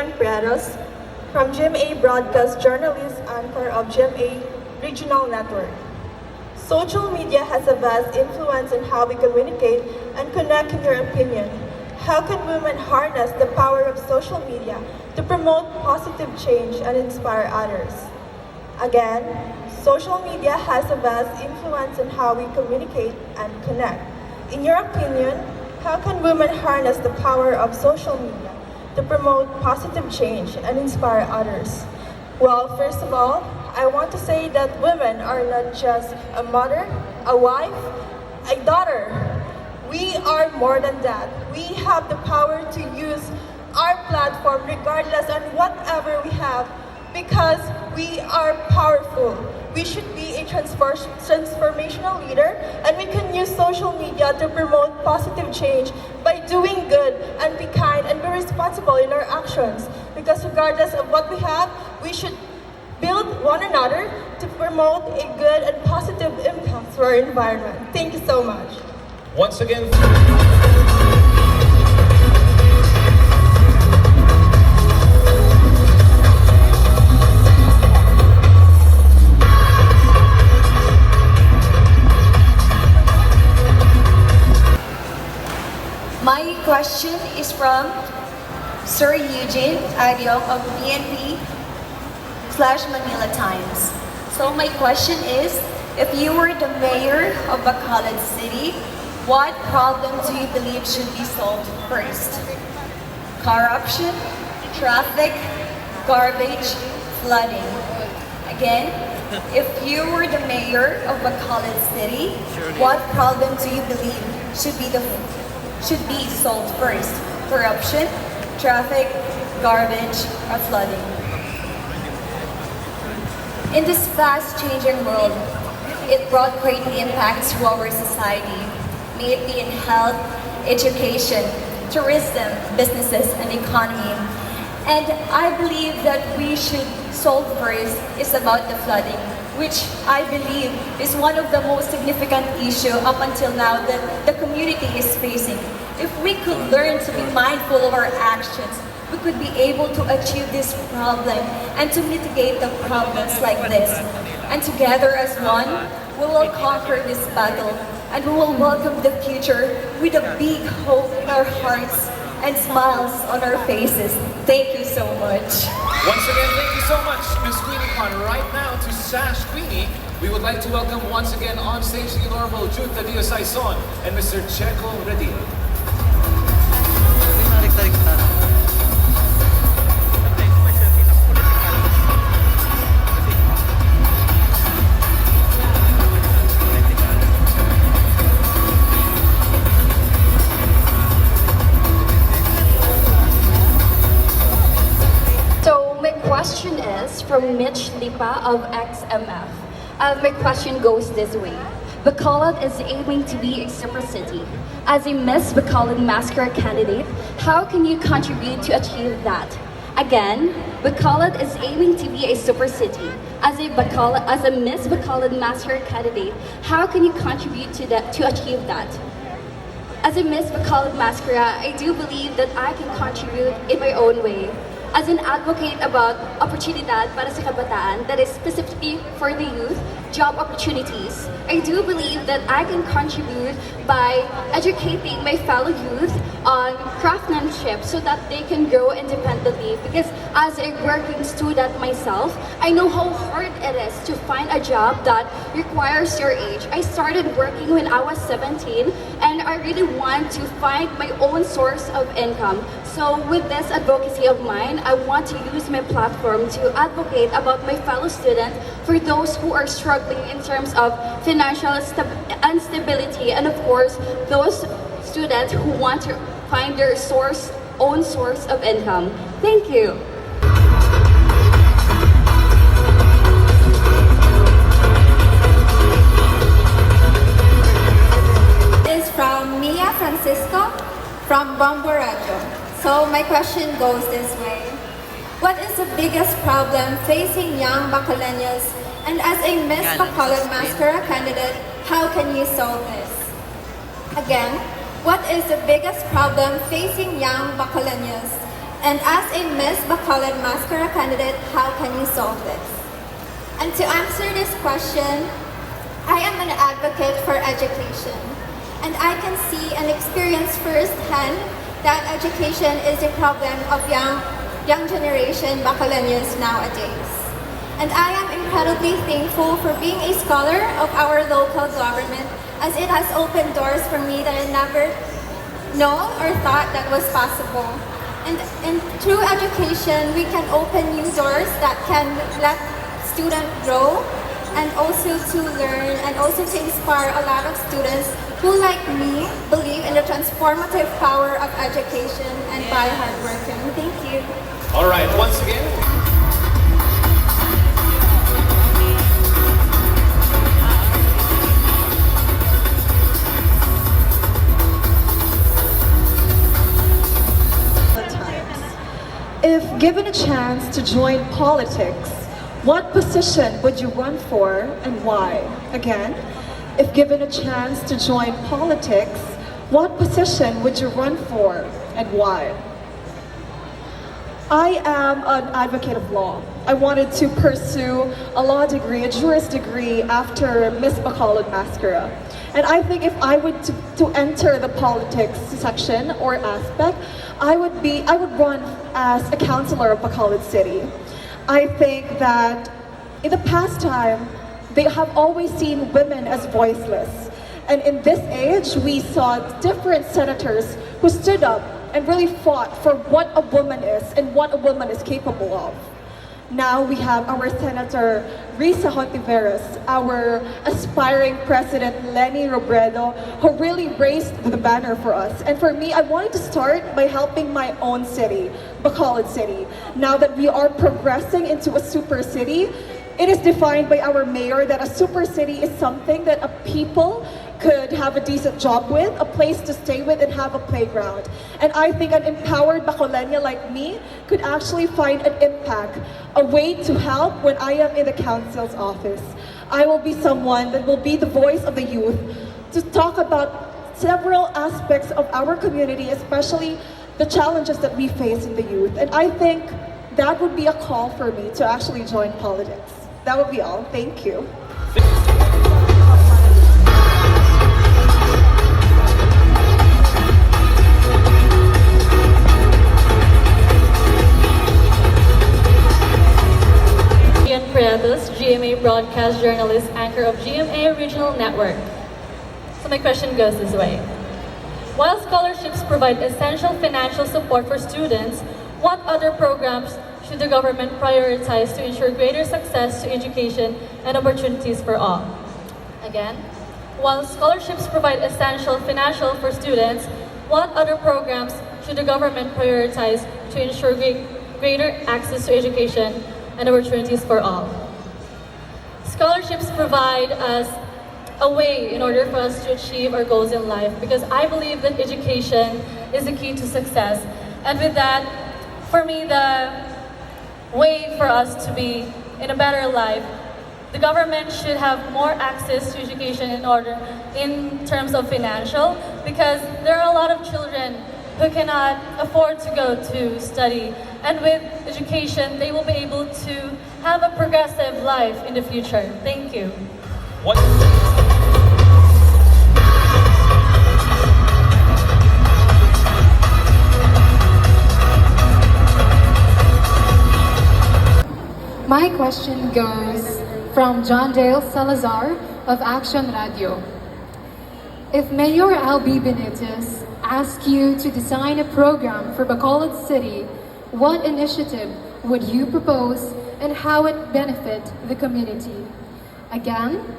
Marian Prietos, from GMA Broadcast Journalist Anchor of GMA Regional Network. Social media has a vast influence on how we communicate and connect, in your opinion. How can women harness the power of social media to promote positive change and inspire others? Again, social media has a vast influence on how we communicate and connect. In your opinion, how can women harness the power of social media to promote positive change and inspire others? Well, first of all, I want to say that women are not just a mother, a wife, a daughter. We are more than that. We have the power to use our platform regardless on whatever we have because we are powerful. We should be a transformational leader, and we can use social media to promote positive change by doing good and be kind and be responsible in our actions. Because regardless of what we have, we should build one another to promote a good and positive impact to our environment. Thank you so much. Once again, my question is from Sir Eugene Adyong of BNP/Manila Times. So my question is, if you were the mayor of Bacolod City, what problem do you believe should be solved first? Corruption, traffic, garbage, flooding. Again, if you were the mayor of Bacolod City, what problem do you believe should be solved first? Corruption, traffic, garbage, or flooding? In this fast-changing world, it brought great impact to our society, may it be in health, education, tourism, businesses, and economy. And I believe that we should solve first is about the flooding, which I believe is one of the most significant issue up until now that the community is facing. If we could learn to be mindful of our actions, we could be able to achieve this problem and to mitigate the problems like this. And together as one, we will conquer this battle and we will welcome the future with a big hope in our hearts and smiles on our faces. Thank you so much. once again, thank you so much, Miss Queenie Con. Right now to Sash Queenie, we would like to welcome once again on stage the Honorable Jude Tadio Saison and Mr. Checo Redil. Question is from Mitch Lipa of XMF. My question goes this way. Bacolod is aiming to be a super city. As a Miss Bacolod Masskara candidate, how can you contribute to achieve that? Again, Bacolod is aiming to be a super city. As a Miss Bacolod Masskara candidate, how can you contribute to achieve that? As a Miss Bacolod Masskara, I do believe that I can contribute in my own way. As an advocate about oportunidad para sa kabataan, that is specifically for the youth, job opportunities, I do believe that I can contribute by educating my fellow youth on craftsmanship so that they can grow independently. Because as a working student myself, I know how hard it is to find a job that requires your age. I started working when I was 17 and I really want to find my own source of income. So with this advocacy of mine, I want to use my platform to advocate about my fellow students for those who are struggling in terms of financial instability, and of course, those students who want to find their own source of income. Thank you. This is from Mia Francisco from Bombo Radio. So my question goes this way. What is the biggest problem facing young Bacolenials? And as a Miss Bacolod Masskara candidate, how can you solve this? Again, what is the biggest problem facing young Bacolenials? And as a Miss Bacolod Masskara candidate, how can you solve this? And to answer this question, I am an advocate for education. And I can see and experience firsthand that education is a problem of young generation Bacolodians nowadays. And I am incredibly thankful for being a scholar of our local government, as it has opened doors for me that I never known or thought that was possible. And through education, we can open new doors that can let students grow and also to learn and also to inspire a lot of students who, like me, believe in the transformative power of education and by hard working. Thank you. All right, once again. If given a chance to join politics, what position would you run for and why? Again, if given a chance to join politics, what position would you run for and why? I am an advocate of law. I wanted to pursue a law degree, a juris degree after Miss Bacolod Masskara. And I think if I would to enter the politics section or aspect, I would run as a councilor of Bacolod City. I think that in the past time, they have always seen women as voiceless. And in this age, we saw different senators who stood up and really fought for what a woman is and what a woman is capable of. Now we have our Senator Risa Hontiveros, our aspiring President Lenny Robredo, who really raised the banner for us. And for me, I wanted to start by helping my own city, Bacolod City. Now that we are progressing into a super city, it is defined by our mayor that a super city is something that a people could have a decent job with, a place to stay with, and have a playground. And I think an empowered Bacolenia like me could actually find an impact, a way to help when I am in the council's office. I will be someone that will be the voice of the youth to talk about several aspects of our community, especially the challenges that we face in the youth. And I think that would be a call for me to actually join politics. That would be all. Thank you. GMA broadcast journalist, anchor of GMA Regional Network. So my question goes this way. While scholarships provide essential financial support for students, what other programs should the government prioritize to ensure greater success to education and opportunities for all? Again, while scholarships provide essential financial for students, what other programs should the government prioritize to ensure greater access to education and opportunities for all? Scholarships provide us a way in order for us to achieve our goals in life, because I believe that education is the key to success. And with that, for me, the way for us to be in a better life, the government should have more access to education in terms of financial, because there are a lot of children who cannot afford to go to study. And with education, they will be able to have a progressive life in the future. Thank you. What? My question goes from John Dale Salazar of Action Radio. If Mayor Albi Benitez asked you to design a program for Bacolod City, what initiative would you propose and how it benefit the community? Again,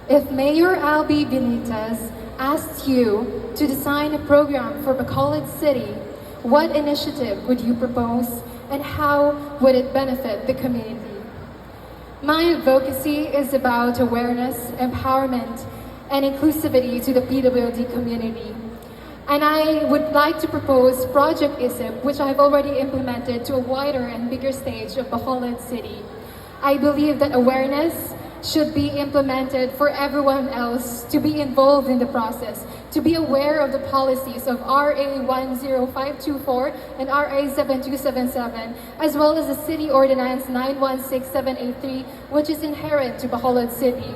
if Mayor Albi Benitez asked you to design a program for Bacolod City, what initiative would you propose and how would it benefit the community? My advocacy is about awareness, empowerment, and inclusivity to the PWD community. And I would like to propose Project ISIP, which I've already implemented to a wider and bigger stage of Bacolod City. I believe that awareness should be implemented for everyone else to be involved in the process, to be aware of the policies of RA 10524 and RA 7277, as well as the City Ordinance 916783, which is inherent to Bacolod City.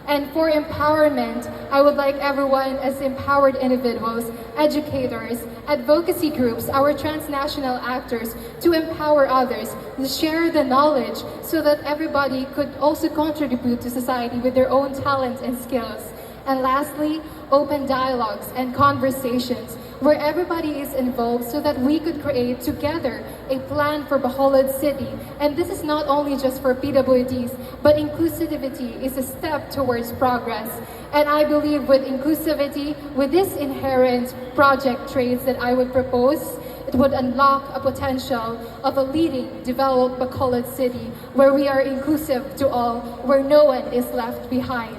And for empowerment, I would like everyone as empowered individuals, educators, advocacy groups, our transnational actors to empower others, to share the knowledge so that everybody could also contribute to society with their own talents and skills. And lastly, open dialogues and conversations where everybody is involved so that we could create together a plan for Bacolod City. And this is not only just for PWDs, but inclusivity is a step towards progress. And I believe with inclusivity, with this inherent project traits that I would propose, it would unlock a potential of a leading, developed Bacolod City where we are inclusive to all, where no one is left behind.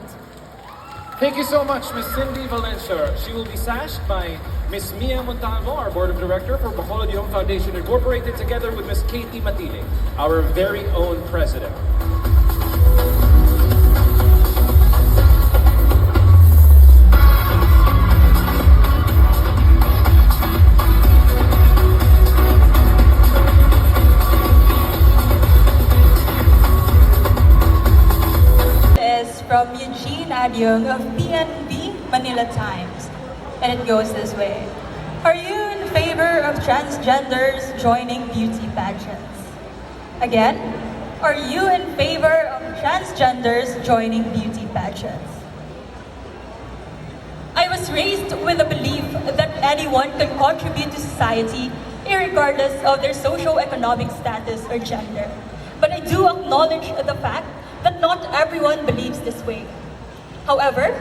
Thank you so much, Ms. Cindy Valencia. She will be sashed by Ms. Mia Montalvo, our Board of Director for Bacolod Young Foundation Incorporated, together with Ms. Katie Matile, our very own President. Is from Eugene Adyong of PNB Manila Times, and it goes this way. Are you in favor of transgenders joining beauty pageants? Again, are you in favor of transgenders joining beauty pageants? I was raised with the belief that anyone can contribute to society irregardless of their socio-economic status or gender. But I do acknowledge the fact that not everyone believes this way. However,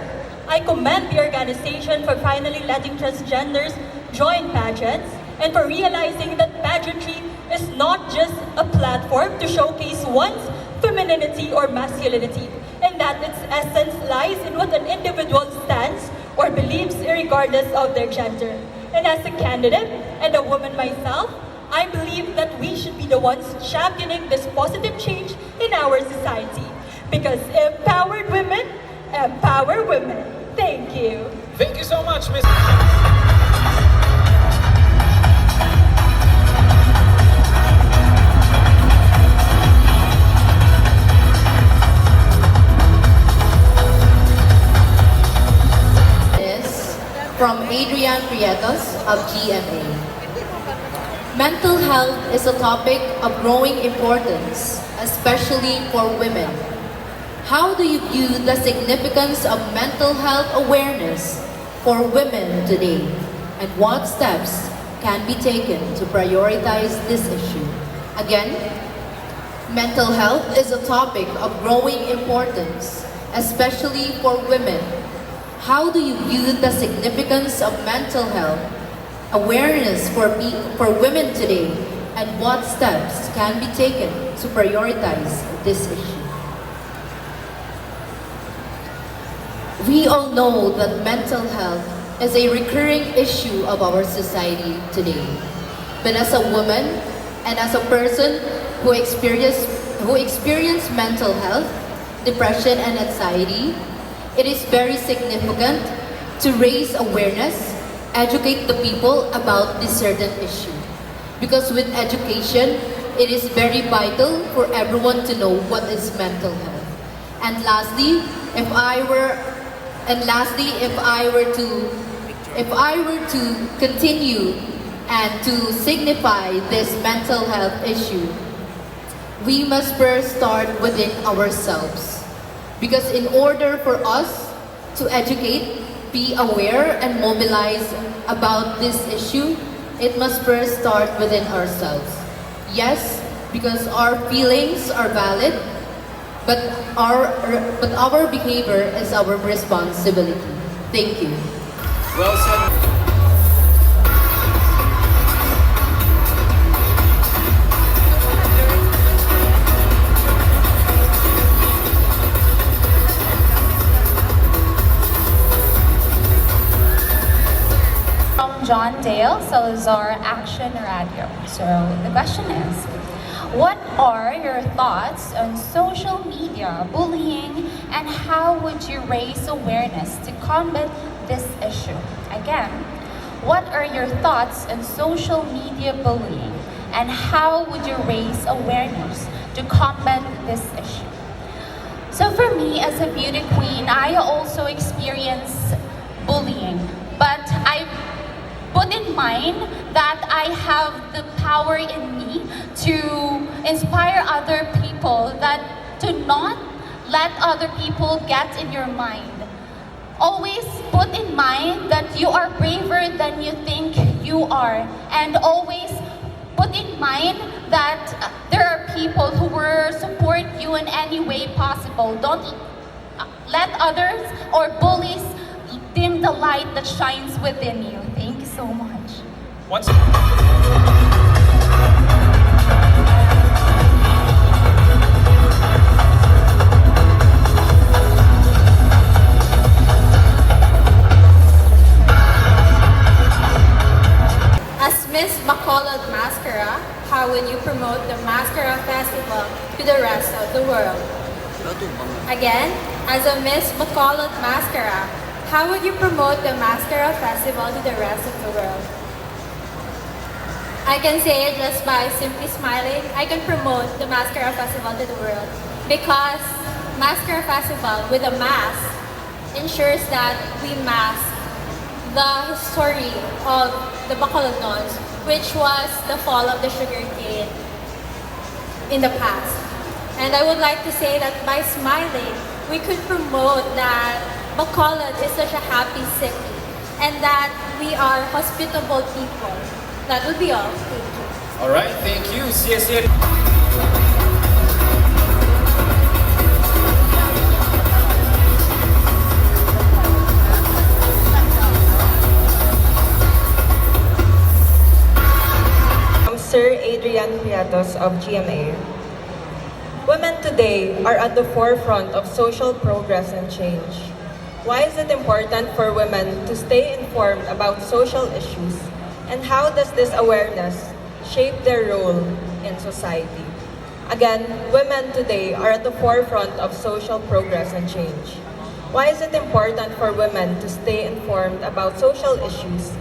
I commend the organization for finally letting transgenders join pageants and for realizing that pageantry is not just a platform to showcase one's femininity or masculinity, and that its essence lies in what an individual stands or believes regardless of their gender. And as a candidate and a woman myself, I believe that we should be the ones championing this positive change in our society. Because empowered women empower women. Thank you. Thank you so much, Ms. Is from Adrian Prietos of GMA. Mental health is a topic of growing importance, especially for women. How do you view the significance of mental health awareness for women today? And what steps can be taken to prioritize this issue? Again, mental health is a topic of growing importance, especially for women. How do you view the significance of mental health awareness for women today? And what steps can be taken to prioritize this issue? We all know that mental health is a recurring issue of our society today. But as a woman and as a person who experience mental health, depression and anxiety, it is very significant to raise awareness, educate the people about this certain issue. Because with education, it is very vital for everyone to know what is mental health. And lastly, if I were to continue and to signify this mental health issue, we must first start within ourselves. Because in order for us to educate, be aware, and mobilize about this issue, it must first start within ourselves. Yes, because our feelings are valid, but our behavior is our responsibility. Thank you. Well said. From John Dale Salazar, Action Radio. So the question is, what are your thoughts on social media bullying, and how would you raise awareness to combat this issue? Again, what are your thoughts on social media bullying and how would you raise awareness to combat this issue? So for me, as a beauty queen, I also experience bullying, but I put in mind that I have the power in me to inspire other people that to not let other people get in your mind. Always put in mind that you are braver than you think you are, and always put in mind that there are people who will support you in any way possible. Don't let others or bullies dim the light that shines within you. Thank you so much. Once As Miss Bacolod Masskara, how would you promote the Mascara Festival to the rest of the world? Again, as a Miss Bacolod Masskara, how would you promote the Mascara Festival to the rest of the world? I can say it just by simply smiling. I can promote the Mascara Festival to the world because Mascara Festival with a mask ensures that we mask the history of the Bacolod Nons, which was the fall of the sugar cane in the past. And I would like to say that by smiling, we could promote that Bacolod is such a happy city and that we are hospitable people. That would be all. Thank you. All right, thank you. CSN. Sir Adrian Prietos of GMA. Women today are at the forefront of social progress and change. Why is it important for women to stay informed about social issues, and how does this awareness shape their role in society? Again, women today are at the forefront of social progress and change. Why is it important for women to stay informed about social issues,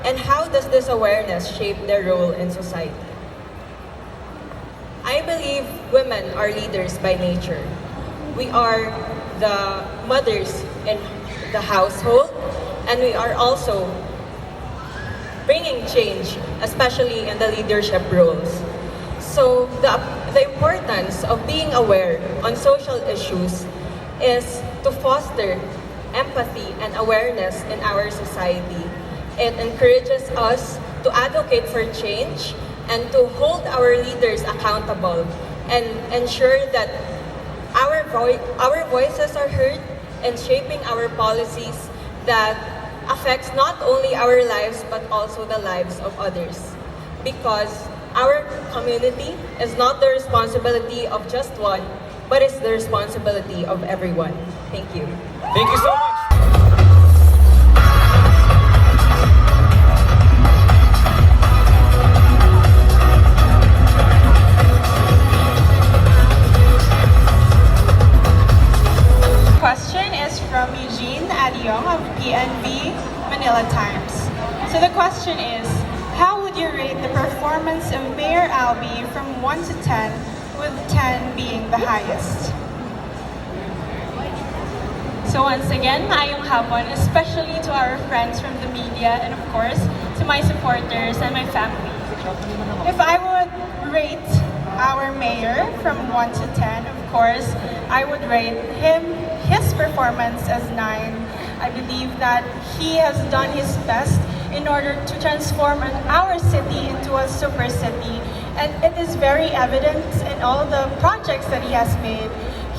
and how does this awareness shape their role in society? I believe women are leaders by nature. We are the mothers in the household, and we are also bringing change, especially in the leadership roles. So the importance of being aware on social issues is to foster empathy and awareness in our society. It encourages us to advocate for change and to hold our leaders accountable and ensure that our voices are heard in shaping our policies that affects not only our lives but also the lives of others. Because our community is not the responsibility of just one, but it's the responsibility of everyone. Thank you. Thank you so much. Question is from Eugene Adiong of PNB Manila Times. So the question is, how would you rate the performance of Mayor Albi from 1 to 10, with 10 being the highest? So once again, maayong hapon, especially to our friends from the media and of course, to my supporters and my family. If I would rate our mayor from 1 to 10, of course, I would rate his performance as 9. I believe that he has done his best in order to transform our city into a super city. And it is very evident in all the projects that he has made.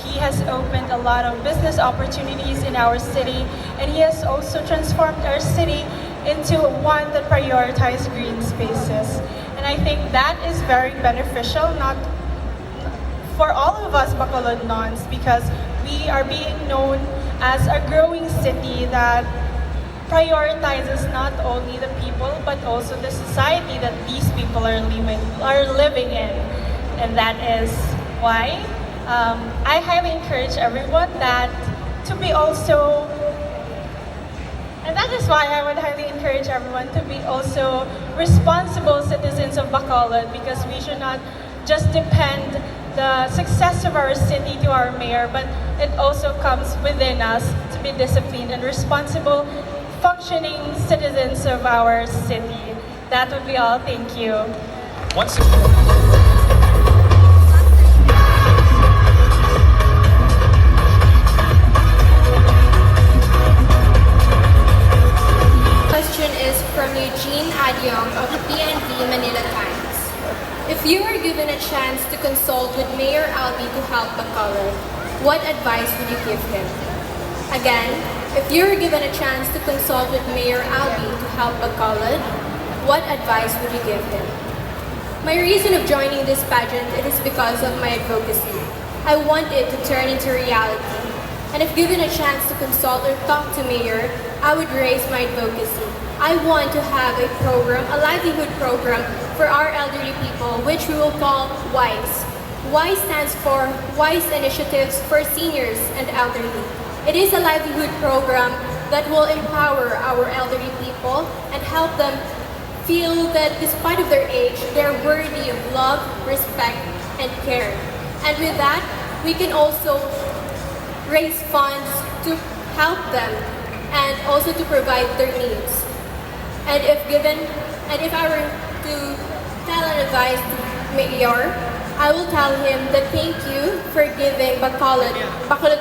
He has opened a lot of business opportunities in our city, and he has also transformed our city into one that prioritizes green spaces. And I think that is very beneficial, not for all of us Bacolod Nons, because we are being known as a growing city that prioritizes not only the people but also the society that these people are living in. And that is why I highly encourage everyone that to be also And that is why I would highly encourage everyone to be also responsible citizens of Bacolod, because we should not just depend the success of our city to our mayor, but it also comes within us to be disciplined and responsible, functioning citizens of our city. That would be all. Thank you. Once Question is from Eugene Adyong of PNV Manila Times. If you were given a chance to consult with Mayor Albi to help Bacolod, what advice would you give him? Again, if you were given a chance to consult with Mayor Albi to help Bacolod, what advice would you give him? My reason of joining this pageant is because of my advocacy. I want it to turn into reality. And if given a chance to consult or talk to Mayor, I would raise my advocacy. I want to have a program, a livelihood program for our elderly people, which we will call WISE. WISE stands for WISE Initiatives for Seniors and Elderly. It is a livelihood program that will empower our elderly people and help them feel that despite of their age, they're worthy of love, respect, and care. And with that, we can also raise funds to help them and also to provide their needs. And if I were to tell an advice to Mayor, I will tell him that thank you for giving Bacolod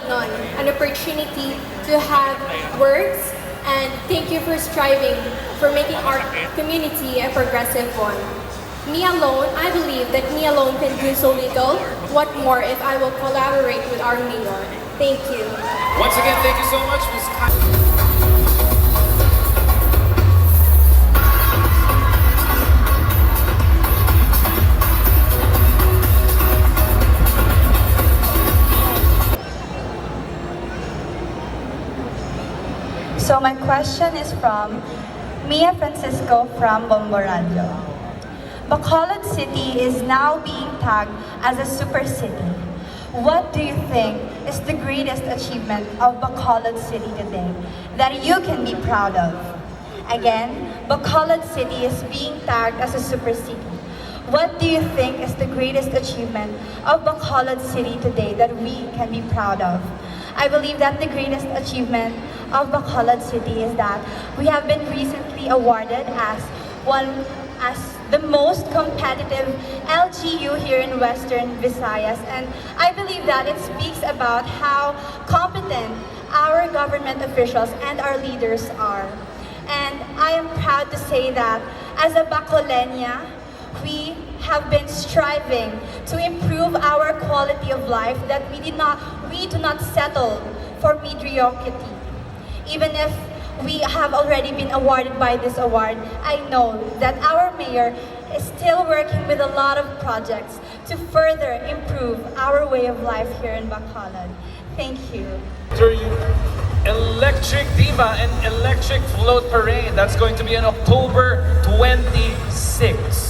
Non an opportunity to have works, and thank you for striving for making our community a progressive one. Me alone, I believe that me alone can do so little. What more if I will collaborate with our mayor? Thank you. once again, thank you so much, Ms. So my question is from Mia Francisco from Bomboradio. Bacolod City is now being tagged as a super city. What do you think is the greatest achievement of Bacolod City today that you can be proud of? Again, Bacolod City is being tagged as a super city. What do you think is the greatest achievement of Bacolod City today that we can be proud of? I believe that the greatest achievement of Bacolod City is that we have been recently awarded as the most competitive LGU here in Western Visayas, and I believe that it speaks about how competent our government officials and our leaders are. And I am proud to say that as a Bacolenia, we have been striving to improve our quality of life, that we do not settle for mediocrity. Even if we have already been awarded by this award, I know that our mayor is still working with a lot of projects to further improve our way of life here in Bacolod. Thank you. Electric Diva and Electric Float Parade. That's going to be on October 26.